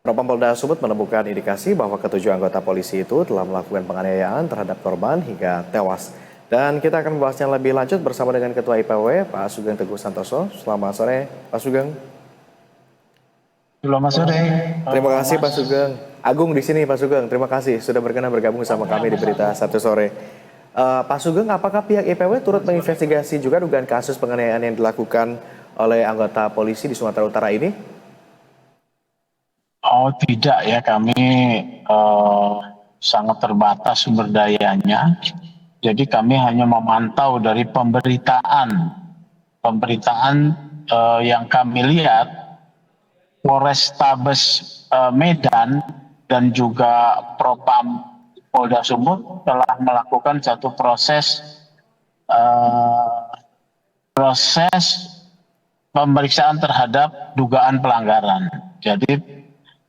Propam Polda Sumut menemukan indikasi bahwa ketujuh anggota polisi itu telah melakukan penganiayaan terhadap korban hingga tewas. Dan kita akan membahasnya lebih lanjut bersama dengan Ketua IPW, Pak Sugeng Teguh Santoso. Selamat sore, Pak Sugeng. Selamat sore. Terima kasih, Pak Sugeng. Agung di sini, Pak Sugeng. Terima kasih sudah berkenan bergabung sama kami di Berita Sabtu Sore. Pak Sugeng, apakah pihak IPW turut menginvestigasi juga dugaan kasus penganiayaan yang dilakukan oleh anggota polisi di Sumatera Utara ini? Oh tidak ya, kami sangat terbatas sumber dayanya. Jadi kami hanya memantau dari pemberitaan yang kami lihat. Polrestabes Medan dan juga Propam Polda Sumut telah melakukan satu proses pemeriksaan terhadap dugaan pelanggaran. Jadi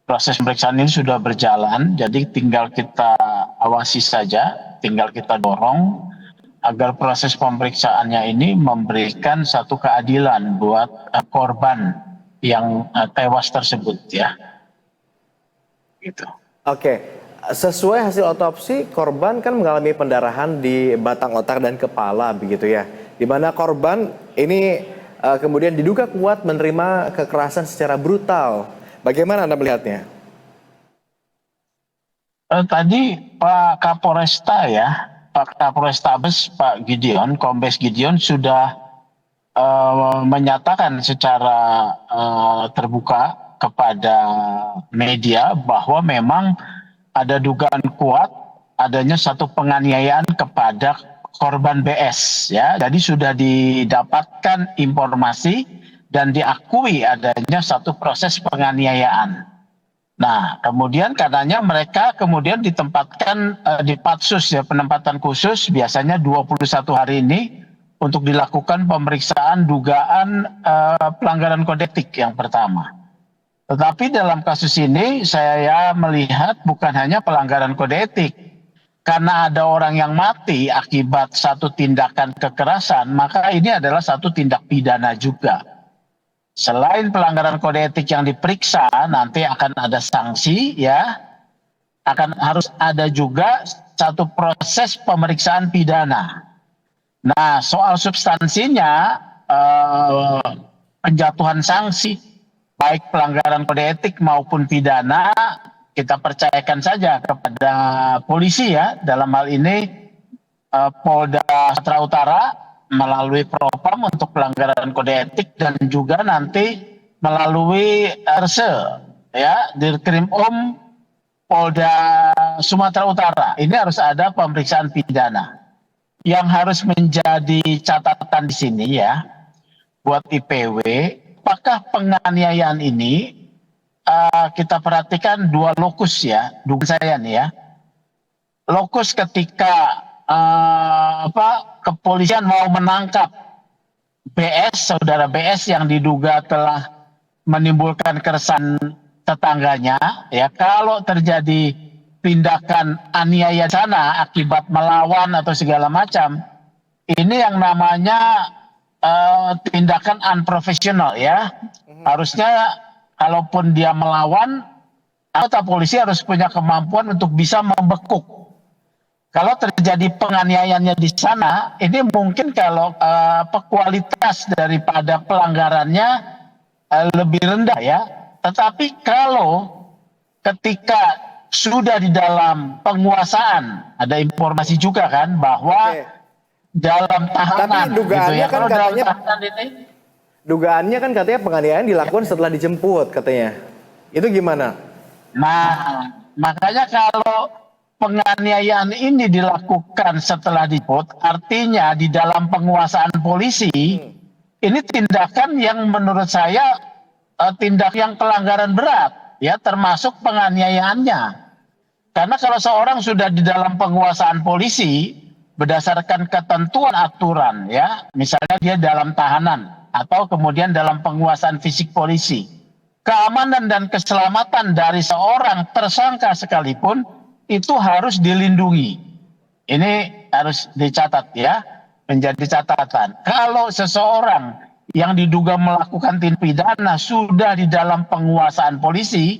proses pemeriksaan ini sudah berjalan, jadi tinggal kita awasi saja, tinggal kita dorong agar proses pemeriksaannya ini memberikan satu keadilan buat korban yang tewas tersebut ya. Gitu. Oke, sesuai hasil otopsi, korban kan mengalami pendarahan di batang otak dan kepala begitu ya. Di mana korban ini kemudian diduga kuat menerima kekerasan secara brutal. Bagaimana Anda melihatnya? Tadi Pak Kapolresta ya, Pak Kapolrestabes Pak Gideon, Kombes Gideon sudah menyatakan secara terbuka kepada media bahwa memang ada dugaan kuat adanya satu penganiayaan kepada korban BS ya. Jadi sudah didapatkan informasi dan diakui adanya satu proses penganiayaan. Nah, kemudian katanya mereka kemudian ditempatkan di Patsus ya, penempatan khusus biasanya 21 hari ini untuk dilakukan pemeriksaan dugaan pelanggaran kode etik yang pertama. Tetapi dalam kasus ini saya melihat bukan hanya pelanggaran kode etik. Karena ada orang yang mati akibat satu tindakan kekerasan, maka ini adalah satu tindak pidana juga. Selain pelanggaran kode etik yang diperiksa, nanti akan ada sanksi ya. Harus ada juga satu proses pemeriksaan pidana. Nah, soal substansinya penjatuhan sanksi baik pelanggaran kode etik maupun pidana kita percayakan saja kepada polisi ya. Dalam hal ini Polda Sumatera Utara melalui Propam untuk pelanggaran kode etik dan juga nanti melalui RSE ya, Dirkrim Polda Sumatera Utara. Ini harus ada pemeriksaan pidana. Yang harus menjadi catatan di sini ya buat IPW, apakah penganiayaan ini kita perhatikan dua lokus ya, dugaan saya nih ya. Lokus ketika kepolisian mau menangkap BS, saudara BS yang diduga telah menimbulkan keresahan tetangganya, ya kalau terjadi tindakan aniaya sana akibat melawan atau segala macam, ini yang namanya tindakan unprofesional ya. Harusnya kalaupun dia melawan, anggota polisi harus punya kemampuan untuk bisa membekuk. Kalau terjadi penganiayaannya di sana, ini mungkin kalau kualitas daripada pelanggarannya lebih rendah ya. Tetapi kalau ketika sudah di dalam penguasaan, ada informasi juga kan bahwa dalam tahanan. Tapi dugaannya gitu ya. kan Kalau katanya, dalam tahanan ini, dugaannya kan katanya penganiayaan dilakukan setelah dijemput katanya. Itu gimana? nah makanya kalau penganiayaan ini dilakukan setelah dijemput, artinya di dalam penguasaan polisi, ini tindakan yang menurut saya tindak yang pelanggaran berat, ya termasuk penganiayaannya. Karena kalau seorang sudah di dalam penguasaan polisi, berdasarkan ketentuan aturan, ya misalnya dia dalam tahanan atau kemudian dalam penguasaan fisik polisi, keamanan dan keselamatan dari seorang tersangka sekalipun itu harus dilindungi. Ini harus dicatat ya, menjadi catatan. Kalau seseorang yang diduga melakukan tindak pidana sudah di dalam penguasaan polisi,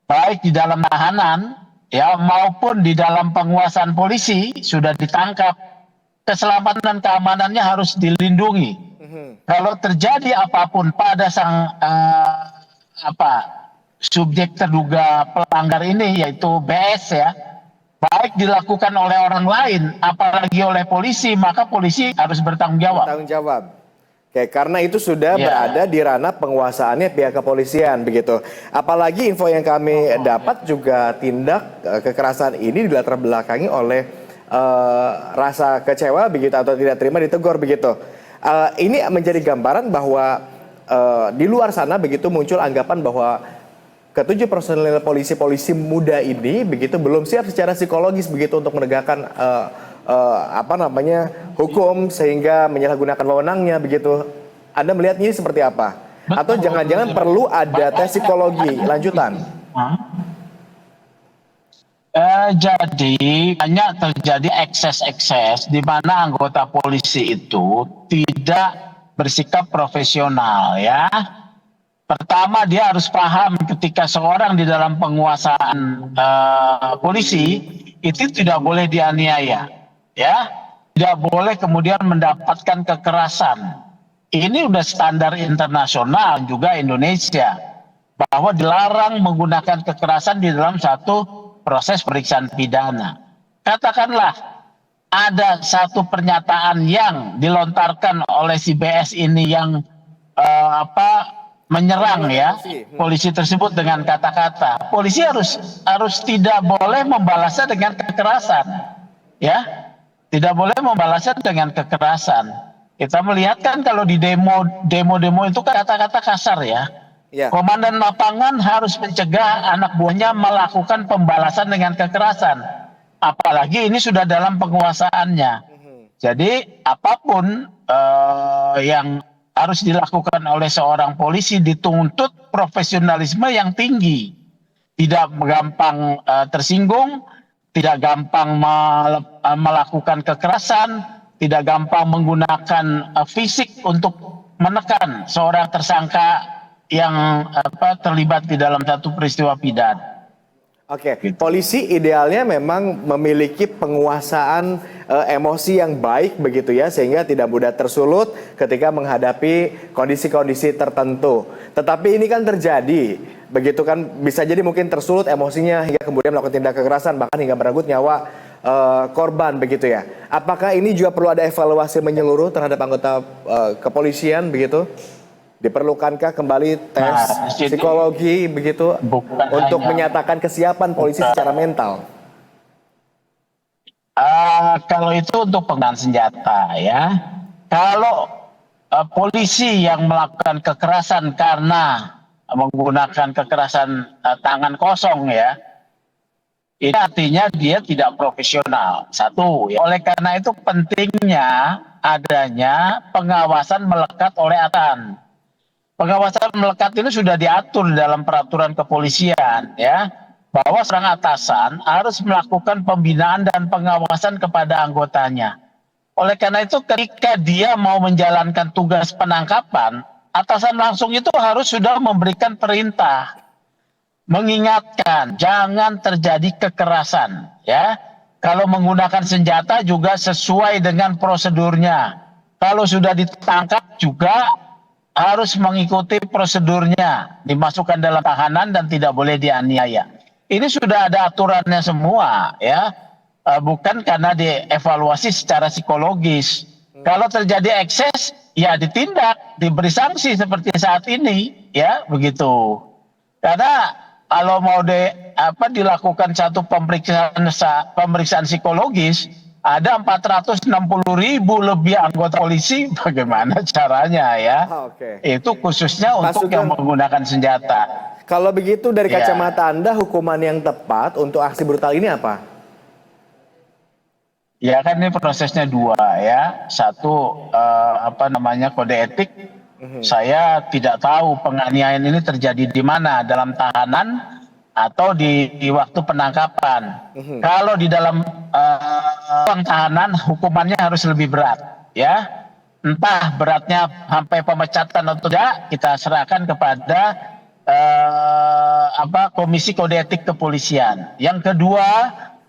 baik di dalam tahanan ya maupun di dalam penguasaan polisi sudah ditangkap, keselamatan dan keamanannya harus dilindungi. Kalau terjadi apapun pada sang apa subjek terduga pelanggar ini yaitu BS ya, baik dilakukan oleh orang lain apalagi oleh polisi, maka polisi harus bertanggung jawab. Tanggung jawab. Oke, karena itu sudah berada di ranah penguasaannya pihak kepolisian begitu. Apalagi info yang kami dapat juga tindak kekerasan ini dilatar belakangi oleh rasa kecewa begitu atau tidak terima ditegur begitu. Ini menjadi gambaran bahwa di luar sana begitu muncul anggapan bahwa ketujuh personel polisi muda ini begitu belum siap secara psikologis begitu untuk menegakkan hukum sehingga menyalahgunakan wewenangnya begitu. Anda melihat ini seperti apa? Atau jangan-jangan perlu ada tes psikologi lanjutan? Jadi banyak terjadi ekses-ekses di mana anggota polisi itu tidak bersikap profesional ya. Pertama dia harus paham ketika seorang di dalam penguasaan polisi itu tidak boleh dianiaya ya, tidak boleh kemudian mendapatkan kekerasan. Ini udah standar internasional juga Indonesia bahwa dilarang menggunakan kekerasan di dalam satu proses pemeriksaan pidana. Katakanlah ada satu pernyataan yang dilontarkan oleh si BS ini yang menyerang ya polisi tersebut dengan kata-kata. Polisi harus tidak boleh membalasnya dengan kekerasan. Ya. Tidak boleh membalasnya dengan kekerasan. Kita melihat kan kalau di demo itu kata-kata kasar ya. Komandan lapangan harus mencegah anak buahnya melakukan pembalasan dengan kekerasan. Apalagi ini sudah dalam penguasaannya. Jadi apapun yang harus dilakukan oleh seorang polisi dituntut profesionalisme yang tinggi. Tidak gampang tersinggung, tidak gampang melakukan kekerasan, tidak gampang menggunakan fisik untuk menekan seorang tersangka yang terlibat di dalam satu peristiwa pidana. Oke, polisi idealnya memang memiliki penguasaan emosi yang baik begitu ya, sehingga tidak mudah tersulut ketika menghadapi kondisi-kondisi tertentu. Tetapi ini kan terjadi, begitu kan, bisa jadi mungkin tersulut emosinya hingga kemudian melakukan tindak kekerasan bahkan hingga merenggut nyawa korban begitu ya. Apakah ini juga perlu ada evaluasi menyeluruh terhadap anggota kepolisian begitu? Diperlukankah kembali tes psikologi begitu untuk menyatakan kesiapan polisi secara mental? Kalau itu untuk penggunaan senjata ya. Kalau polisi yang melakukan kekerasan karena menggunakan kekerasan tangan kosong ya, ini artinya dia tidak profesional. Satu, ya. Oleh karena itu pentingnya adanya pengawasan melekat oleh atasan. Pengawasan melekat ini sudah diatur dalam peraturan kepolisian ya, bahwa seorang atasan harus melakukan pembinaan dan pengawasan kepada anggotanya. Oleh karena itu ketika dia mau menjalankan tugas penangkapan, atasan langsung itu harus sudah memberikan perintah, mengingatkan jangan terjadi kekerasan ya. Kalau menggunakan senjata juga sesuai dengan prosedurnya. Kalau sudah ditangkap juga harus mengikuti prosedurnya, dimasukkan dalam tahanan dan tidak boleh dianiaya. Ini sudah ada aturannya semua ya, bukan karena dievaluasi secara psikologis. Kalau terjadi ekses, ya ditindak, diberi sanksi seperti saat ini, ya begitu. Karena kalau mau dilakukan satu pemeriksaan psikologis, ada 460.000 lebih anggota polisi, bagaimana caranya ya? Itu khususnya untuk yang menggunakan senjata. Kalau begitu dari kacamata Anda, hukuman yang tepat untuk aksi brutal ini apa? Ya kan ini prosesnya dua ya. Satu kode etik. Saya tidak tahu penganiayaan ini terjadi di mana, dalam tahanan atau di waktu penangkapan. Kalau di dalam ruang tahanan hukumannya harus lebih berat ya. Entah beratnya sampai pemecatan atau tidak, kita serahkan kepada Komisi Kode Etik Kepolisian. Yang kedua,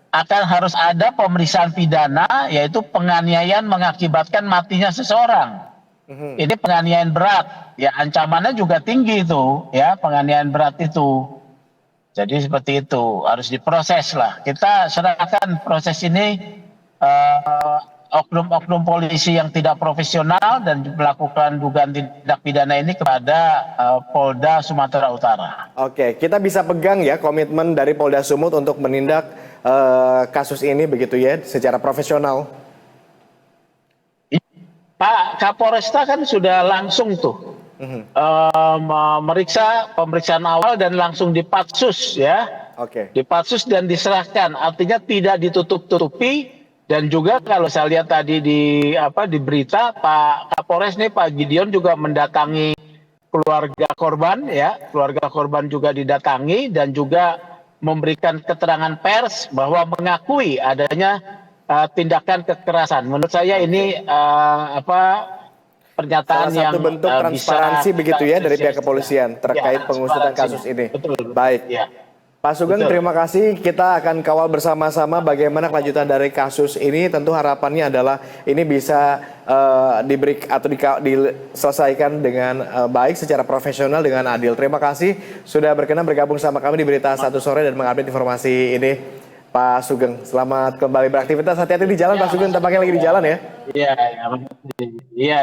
akan harus ada pemeriksaan pidana, yaitu penganiayaan mengakibatkan matinya seseorang. Ini penganiayaan berat, ya ancamannya juga tinggi itu, ya penganiayaan berat itu. Jadi seperti itu, harus diproses lah. Kita serahkan proses ini oknum-oknum polisi yang tidak profesional dan melakukan dugaan tindak pidana ini kepada Polda Sumatera Utara. Oke, kita bisa pegang ya komitmen dari Polda Sumut untuk menindak kasus ini begitu ya secara profesional. Pak Kapolresta kan sudah langsung tuh memeriksa pemeriksaan awal dan langsung dipatsus ya. Oke. Dipatsus dan diserahkan, artinya tidak ditutup-tutupi. Dan juga kalau saya lihat tadi di berita, Pak Kapolres nih, Pak Gideon juga mendatangi keluarga korban ya, keluarga korban juga didatangi dan juga memberikan keterangan pers bahwa mengakui adanya tindakan kekerasan. Menurut saya ini pernyataan Salah yang satu bentuk transparansi begitu ya dari pihak kepolisian terkait pengusutan kasus ini. Betul. Baik. Ya. Pak Sugeng, terima kasih. Kita akan kawal bersama-sama bagaimana kelanjutan dari kasus ini. Tentu harapannya adalah ini bisa diberi atau diselesaikan dengan baik secara profesional dengan adil. Terima kasih sudah berkenan bergabung sama kami di Berita Satu Sore dan mengupdate informasi ini, Pak Sugeng. Selamat kembali beraktivitas. Hati-hati di jalan, Pak Sugeng. Tampaknya lagi di jalan ya. Iya, iya.